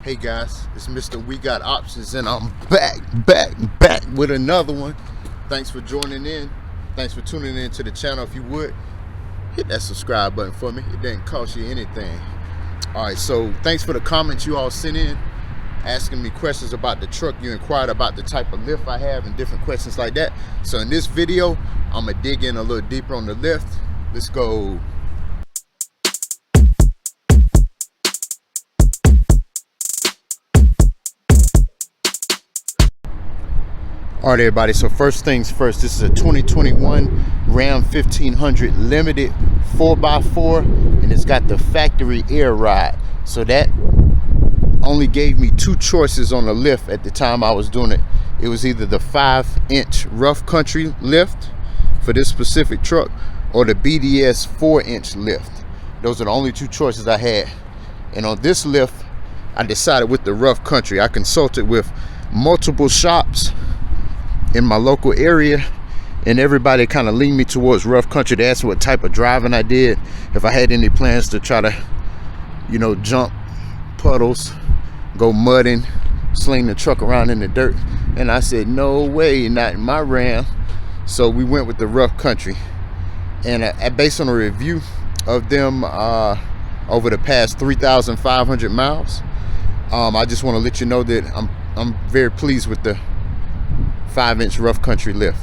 Hey guys, it's Mr. We Got Options, and I'm back with another one. Thanks for joining in. Thanks for tuning in to the channel. If you would, hit that subscribe button for me. It didn't cost you anything. Alright, so thanks for the comments you all sent in, asking me questions about the truck. You inquired about the type of lift I have and different questions like that. So in this video, I'm gonna dig in a little deeper on the lift. Let's go. Alright everybody, so first things first, this is a 2021 Ram 1500 Limited 4x4, and it's got the factory air ride. So that only gave me two choices on the lift at the time I was doing it. It was either the 5-inch rough country lift for this specific truck or the BDS 4-inch lift. Those are the only two choices I had. And on this lift, I decided with the rough country. I consulted with multiple shops in my local area, and everybody kind of leaned me towards rough country. They asked what type of driving I did, if I had any plans to try to, you know, jump puddles, go mudding, sling the truck around in the dirt. And I said, no way, not in my Ram. So we went with the rough country. And based on a review of them over the past 3,500 miles, I just want to let you know that I'm very pleased with the 5-inch rough country lift.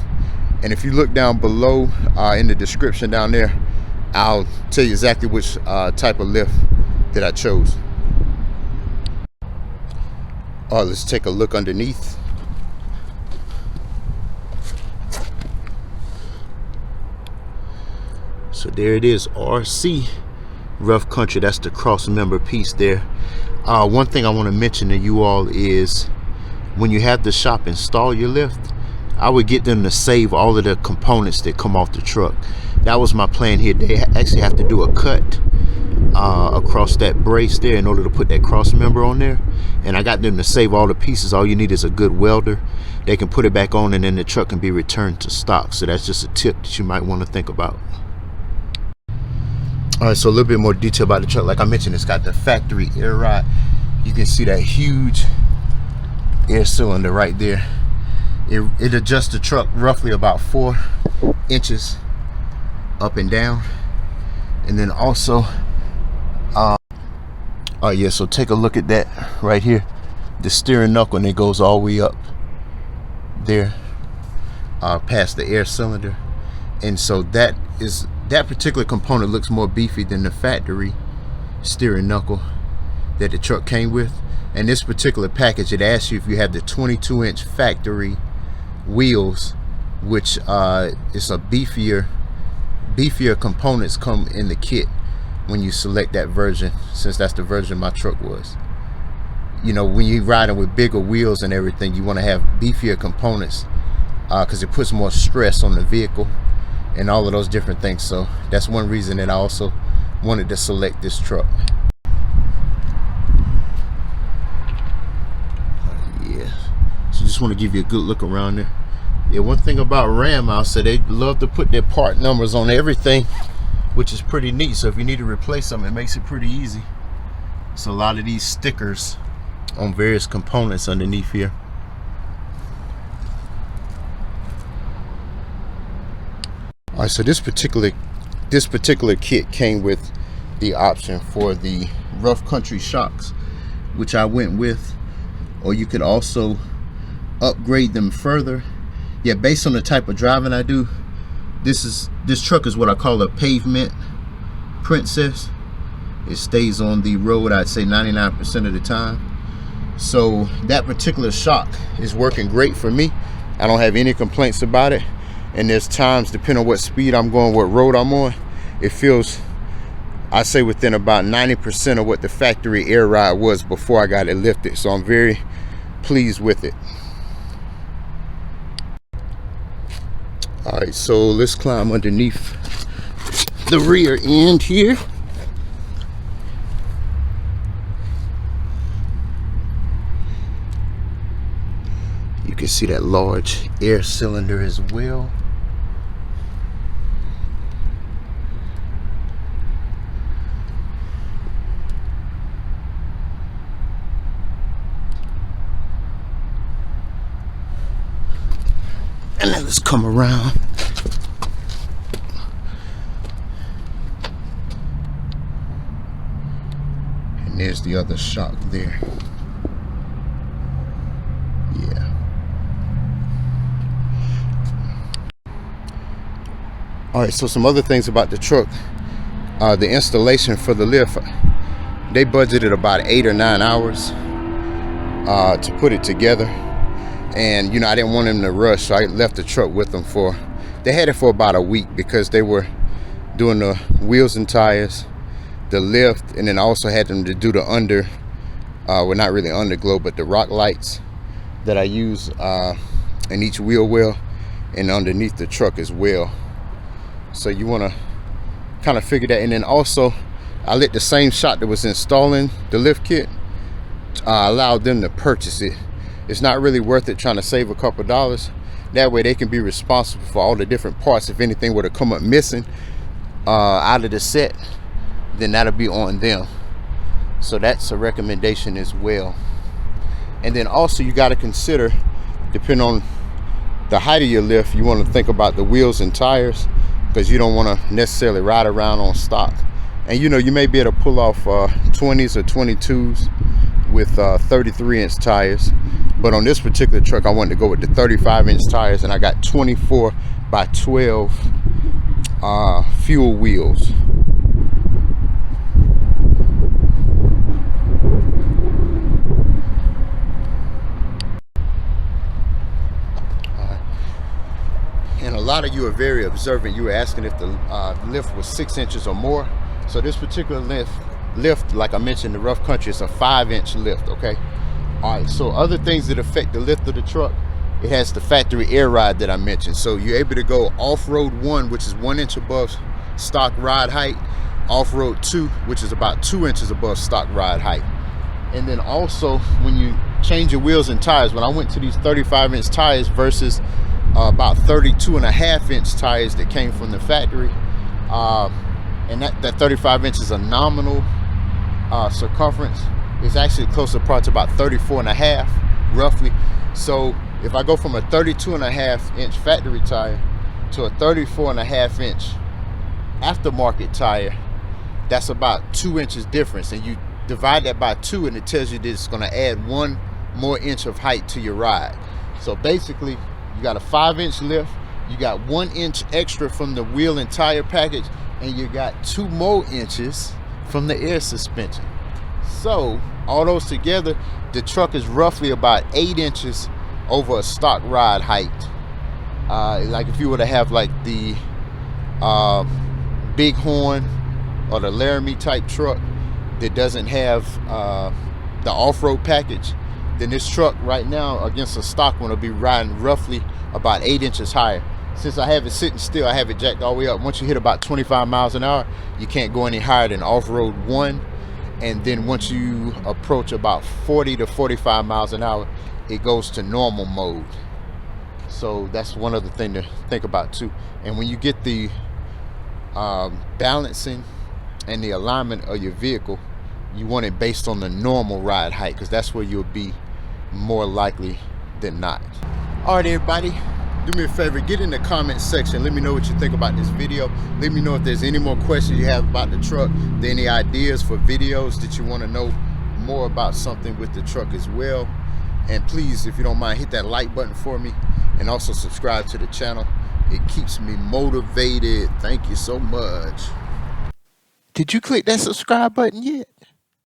And if you look down below in the description down there, I'll tell you exactly which type of lift that I chose. All right, let's take a look underneath. So there it is, RC rough country. That's the cross member piece there. One thing I want to mention to you all is, when you have the shop install your lift, I would get them to save all of the components that come off the truck. That was my plan here. They actually have to do a cut across that brace there in order to put that cross member on there, and I got them to save all the pieces. All you need is a good welder. They can put it back on, and then the truck can be returned to stock. So that's just a tip that you might want to think about. All right, so a little bit more detail about the truck. Like I mentioned, it's got the factory air ride. You can see that huge air cylinder right there. It adjusts the truck roughly about 4 inches up and down. And then also yeah, so take a look at that right here, the steering knuckle, and it goes all the way up there past the air cylinder. And so that particular component looks more beefy than the factory steering knuckle that the truck came with. And this particular package, it asks you if you have the 22-inch factory wheels, which is a beefier components come in the kit when you select that version, since that's the version my truck was. You know, when you're riding with bigger wheels and everything, you want to have beefier components because it puts more stress on the vehicle and all of those different things. So that's one reason that I also wanted to select this truck. So just want to give you a good look around there. Yeah, one thing about Ram, I'll say, they love to put their part numbers on everything, which is pretty neat. So if you need to replace them, it makes it pretty easy. So a lot of these stickers on various components underneath here. All right, so this particular kit came with the option for the rough country shocks, which I went with, or you could also upgrade them further. Yeah, based on the type of driving I do, this truck is what I call a pavement princess. It stays on the road, I'd say 99% of the time. So that particular shock is working great for me. I don't have any complaints about it. And there's times, depending on what speed I'm going, what road I'm on, it feels, I say, within about 90% of what the factory air ride was before I got it lifted. So I'm very pleased with it. All right, so let's climb underneath the rear end here. You can see that large air cylinder as well. And then let's come around. And there's the other shock there. Yeah. All right, so some other things about the truck. The installation for the lift, they budgeted about 8 or 9 hours to put it together. And you know, I didn't want them to rush, so I left the truck with them they had it for about a week, because they were doing the wheels and tires, the lift, and then I also had them to do the well, not really underglow, but the rock lights that I use in each wheel well and underneath the truck as well. So you want to kind of figure that. And then also I let the same shop that was installing the lift kit, allowed them to purchase it. It's not really worth it trying to save a couple dollars. That way they can be responsible for all the different parts. If anything were to come up missing out of the set, then that'll be on them. So that's a recommendation as well. And then also you got to consider, depending on the height of your lift, you want to think about the wheels and tires, because you don't want to necessarily ride around on stock. And you know, you may be able to pull off 20s or 22s with 33-inch tires, but on this particular truck I wanted to go with the 35-inch tires, and I got 24 by 12 fuel wheels. And a lot of you are very observant. You were asking if the lift was 6 inches or more. So this particular lift, like I mentioned, the rough country, is a 5-inch lift, okay? All right, so other things that affect the lift of the truck, it has the factory air ride that I mentioned. So you're able to go off-road 1, which is 1 inch above stock ride height, off-road 2, which is about 2 inches above stock ride height. And then also, when you change your wheels and tires, when I went to these 35-inch tires versus about 32.5-inch tires that came from the factory, and that 35 inch is a nominal circumference. It's actually closer to about 34.5 roughly. So if I go from a 32.5-inch factory tire to a 34.5-inch aftermarket tire, that's about 2 inches difference, and you divide that by 2 and it tells you that it's going to add 1 more inch of height to your ride. So basically you got a 5-inch lift, you got 1 inch extra from the wheel and tire package, and you got 2 more inches from the air suspension. So all those together, the truck is roughly about 8 inches over a stock ride height. Like if you were to have like the Bighorn or the Laramie type truck that doesn't have the off-road package, then this truck right now against a stock one will be riding roughly about 8 inches higher. Since I have it sitting still, I have it jacked all the way up. Once you hit about 25 miles an hour, you can't go any higher than off-road 1. And then once you approach about 40 to 45 miles an hour, it goes to normal mode. So that's one other thing to think about too. And when you get the balancing and the alignment of your vehicle, you want it based on the normal ride height, because that's where you'll be more likely than not. All right, everybody, do me a favor, get in the comment section. Let me know what you think about this video. Let me know if there's any more questions you have about the truck, any ideas for videos that you want to know more about something with the truck as well. And please, if you don't mind, hit that like button for me, and also subscribe to the channel. It keeps me motivated. Thank you so much. Did you click that subscribe button yet?